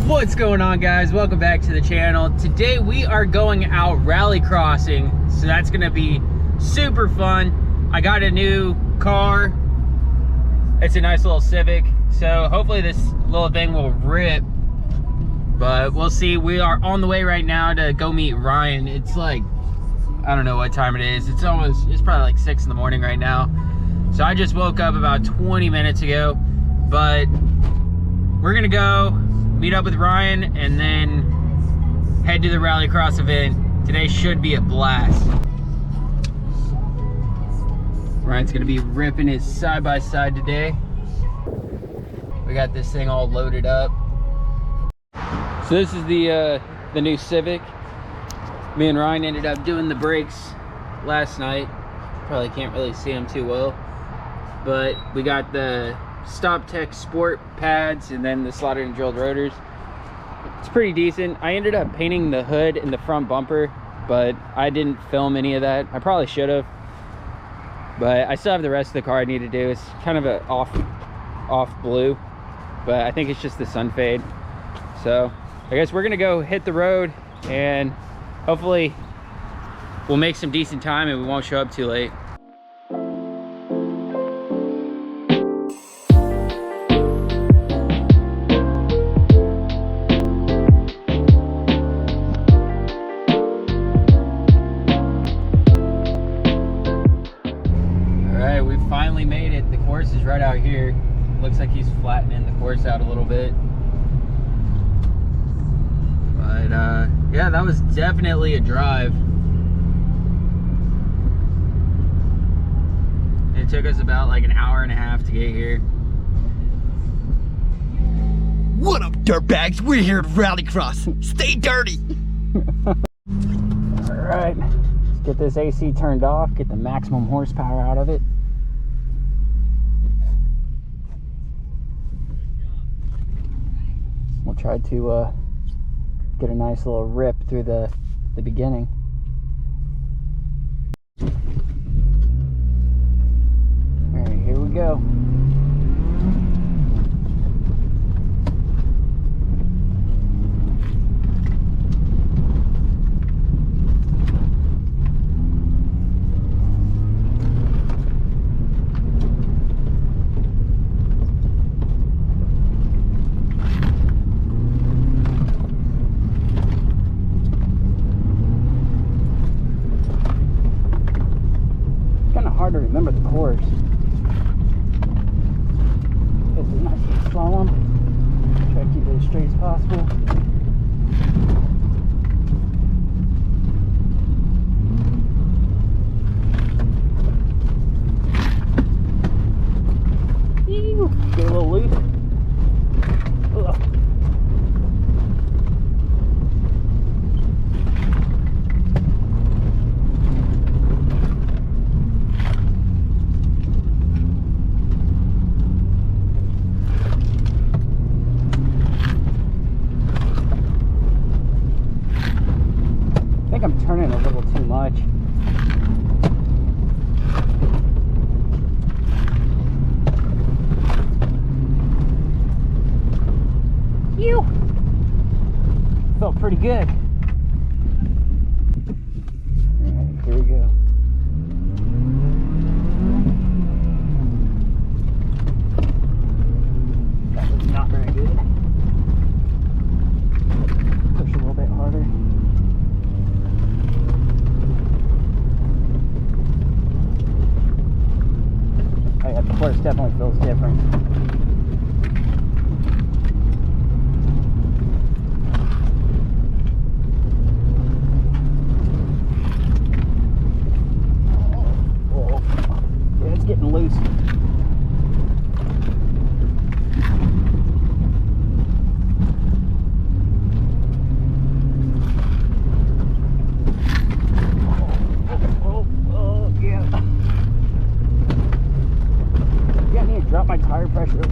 What's going on, guys? Welcome back to the channel. Today we are going out rallycrossing, so that's gonna be super fun. I got a new car. It's a nice little Civic, so hopefully this little thing will rip, but we'll see. We are on the way right now to go meet Ryan. It's like, I don't know what time it is. It's probably like 6 in the morning right now. So I just woke up about 20 minutes ago, but we're gonna go meet up with Ryan and then head to the Rallycross event. Today should be a blast. Ryan's gonna be ripping his side-by-side today. We got this thing all loaded up. So this is the new Civic. Me and Ryan ended up doing the brakes last night. Probably can't really see them too well, but we got the Stop Tech Sport pads and then the slotted and drilled rotors. It's pretty decent. I ended up painting the hood and the front bumper, but I didn't film any of that. I probably should have, but I still have the rest of the car I need to do. It's kind of a off blue, but I think it's just the sun fade. So I guess we're gonna go hit the road and hopefully we'll make some decent time and we won't show up too late. Finally made it. The course is right out here. Looks like he's flattening the course out a little bit, but yeah, that was definitely a drive. It took us about like an hour and a half to get here. What up, dirtbags? We're here at Rallycross. Stay dirty. All right, let's get this AC turned off, get the maximum horsepower out of it. We'll try to get a nice little rip through the beginning. All right, here we go. Hard to remember the course. It's a nice little slalom. Try to keep it as straight as possible. Ew, get a little loose. Ugh. I'm turning a little too much. Ew! Felt pretty good. Alright, here we go. That was not very good. Push a little bit harder. The course definitely feels different. Oh, yeah, it's getting loose. Oh, yeah. Drop my tire pressure a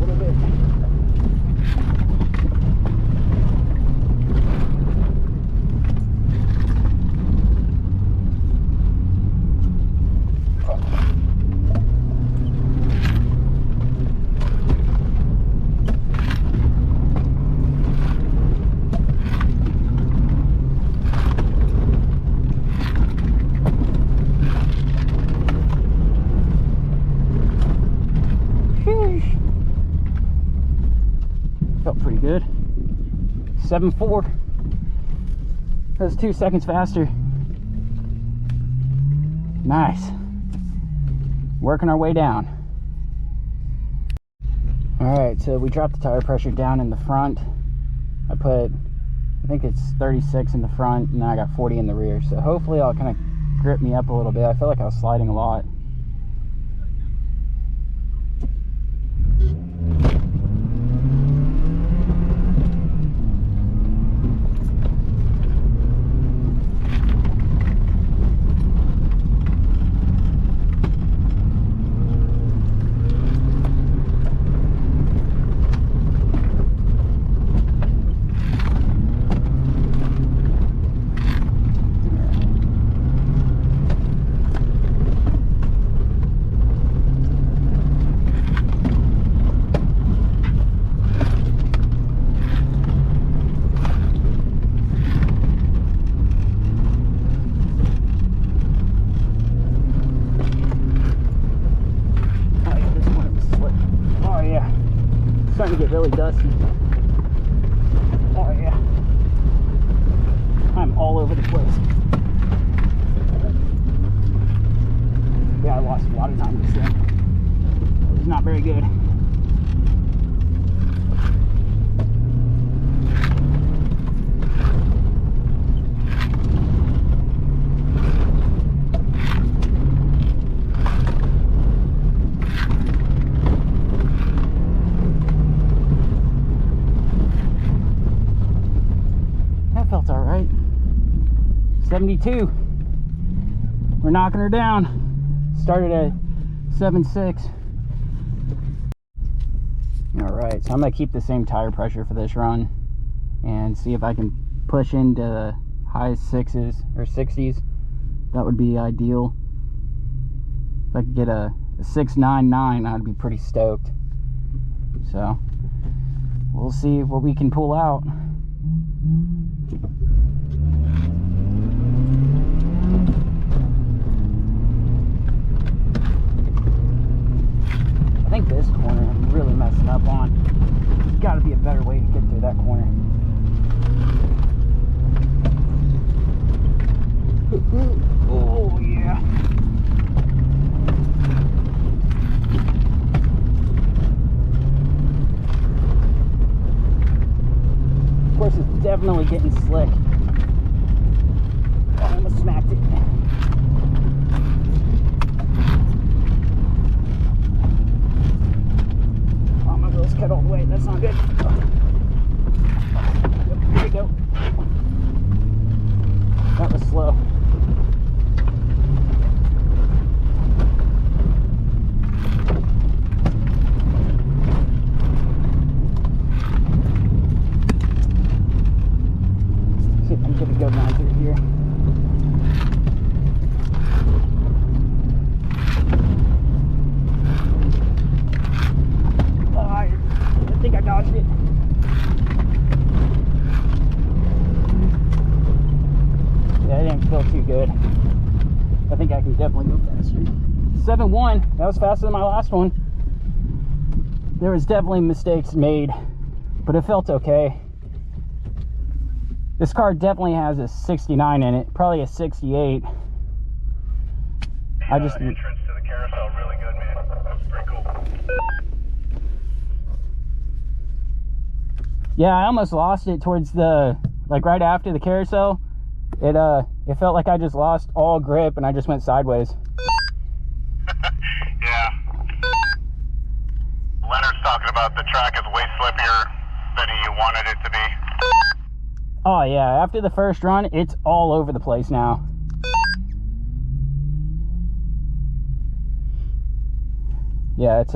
7.4. That's 2 seconds faster. Nice. Working our way down. Alright, so we dropped the tire pressure down in the front. I think it's 36 in the front, and now I got 40 in the rear. So hopefully I'll kind of grip me up a little bit. I feel like I was sliding a lot. Starting to get really dusty. Oh yeah. I'm all over the place. Yeah, I lost a lot of time this thing. It was not very good. Felt all right. 72. We're knocking her down. Started at 7.6. All right, so I'm gonna keep the same tire pressure for this run and see if I can push into high 6s or 60s. That would be ideal. If I could get a 6.99, I'd be pretty stoked. So we'll see what we can pull out. I think this corner I'm really messing up on. There's got to be a better way to get through that corner. Oh yeah. Of course, it's definitely getting slick. Oh, I almost smacked it. Oh, my wheels cut all the way. That's not good. Here we go. That was slow. See if I'm gonna go down through here. I think I dodged it. Yeah, it didn't feel too good. I think I can definitely go faster. 7.1, that was faster than my last one. There was definitely mistakes made, but it felt okay. This car definitely has a 69 in it, probably a 68. I just entrance to the carousel really good, man. That's pretty cool. Yeah, I almost lost it towards the, like right after the carousel. It felt like I just lost all grip and I just went sideways. Yeah. Leonard's talking about the track is way slippier than he wanted it to be. Oh yeah, after the first run, it's all over the place now. Yeah, it's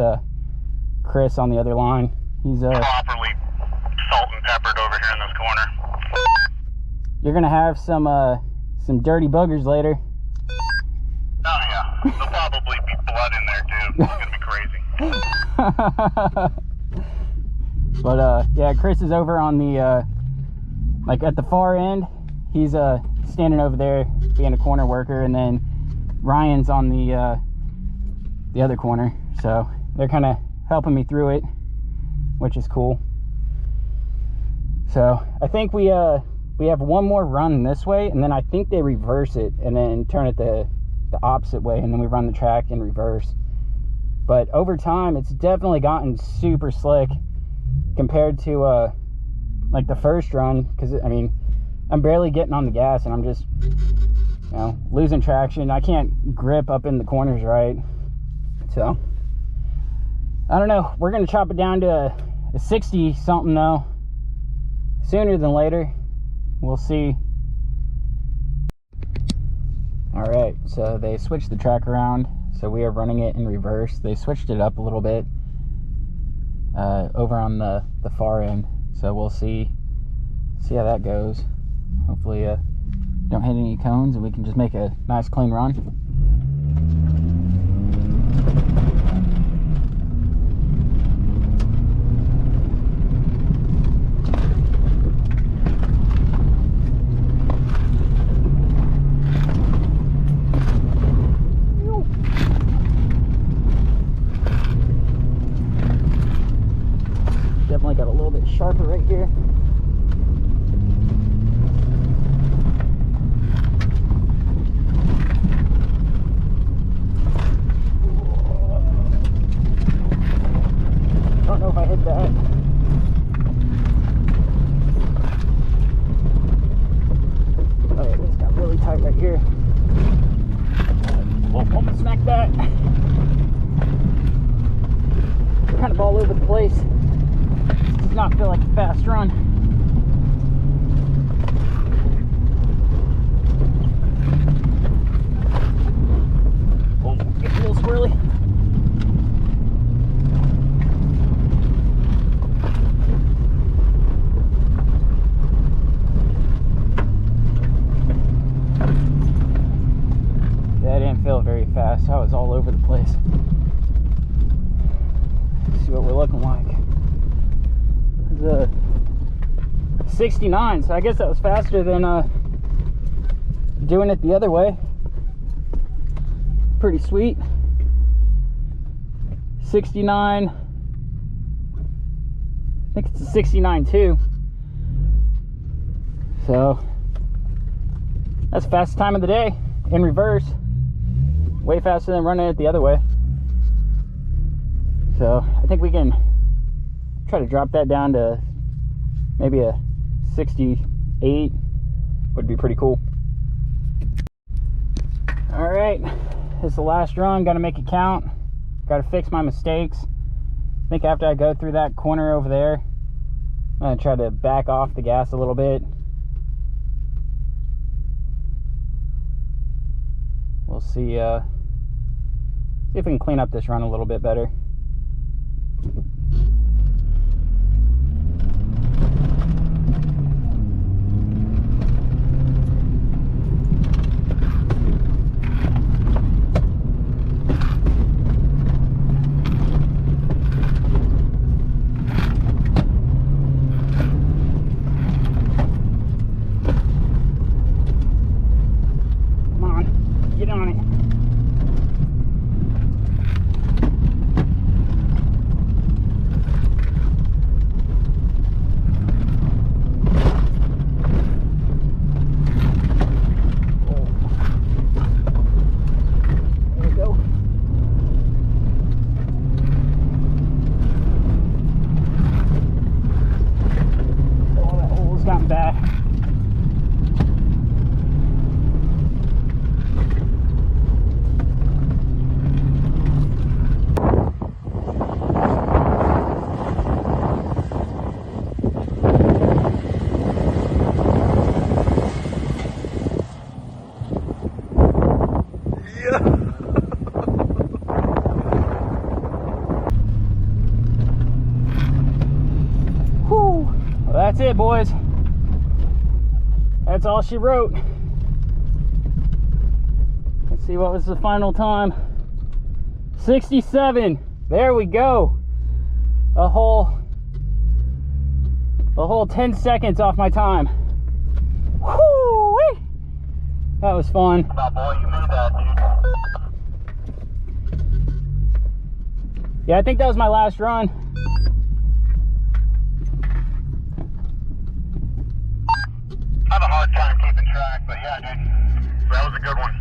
Chris on the other line. He's properly salt and peppered over here in this corner. You're gonna have some dirty boogers later. Oh yeah, there'll probably be blood in there too. It's gonna be crazy. But yeah, Chris is over on the like at the far end. He's standing over there being a corner worker, and then Ryan's on the other corner. So they're kind of helping me through it, which is cool. So I think we have one more run this way, and then I think they reverse it and then turn it the opposite way, and then we run the track in reverse. But over time, it's definitely gotten super slick compared to like the first run, because I mean, I'm barely getting on the gas and I'm just, you know, losing traction. I can't grip up in the corners right. So I don't know, we're gonna chop it down to a 60 something though, sooner than later. We'll see. All right, so they switched the track around, so we are running it in reverse. They switched it up a little bit over on the far end, so we'll see how that goes. Hopefully don't hit any cones and we can just make a nice clean run. Definitely got a little bit sharper right here. Don't know if I hit that. Oh yeah, this got really tight right here. Almost smack that. We're kind of all over the place. Does not feel like a fast run. Oh, get a little swirly. That didn't feel very fast. I was all over the place. Let's see what we're looking like. The 69, so I guess that was faster than doing it the other way. Pretty sweet. 69, I think it's a 69 too. So that's the fastest time of the day in reverse. Way faster than running it the other way. So I think we can try to drop that down to maybe a 68 would be pretty cool. All right, this is the last run. Got to make it count. Got to fix my mistakes. I think after I go through that corner over there, I'm gonna try to back off the gas a little bit. We'll see if we can clean up this run a little bit better. That's it, boys. That's all she wrote. Let's see, what was the final time? 67. There we go. A whole 10 seconds off my time. Woo-wee! That was fun. Oh boy, you made that, dude. Yeah, I think that was my last run. have a hard time keeping track, but yeah, dude, that was a good one.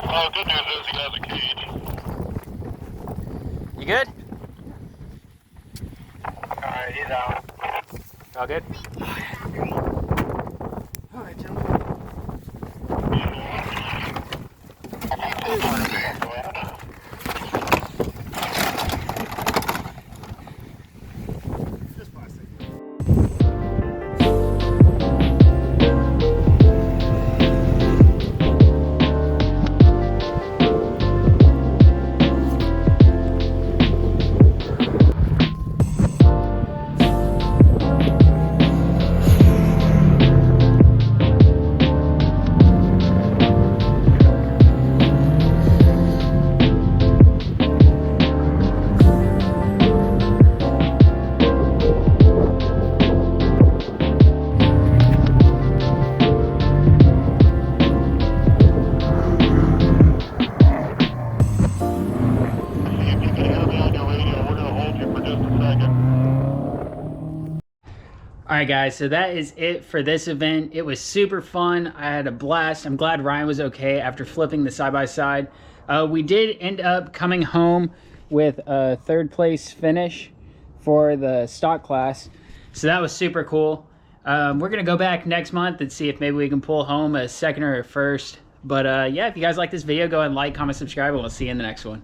Oh, good news is he has a cage. You good? Alright, he's out. All good? Alright, gentlemen. Just plastic. All right, guys, so that is it for this event. It was super fun. I had a blast. I'm glad Ryan was okay after flipping the side-by-side. We did end up coming home with a third place finish for the stock class. So that was super cool. We're going to go back next month and see if maybe we can pull home a second or a first. But yeah, if you guys like this video, go ahead and like, comment, subscribe, and we'll see you in the next one.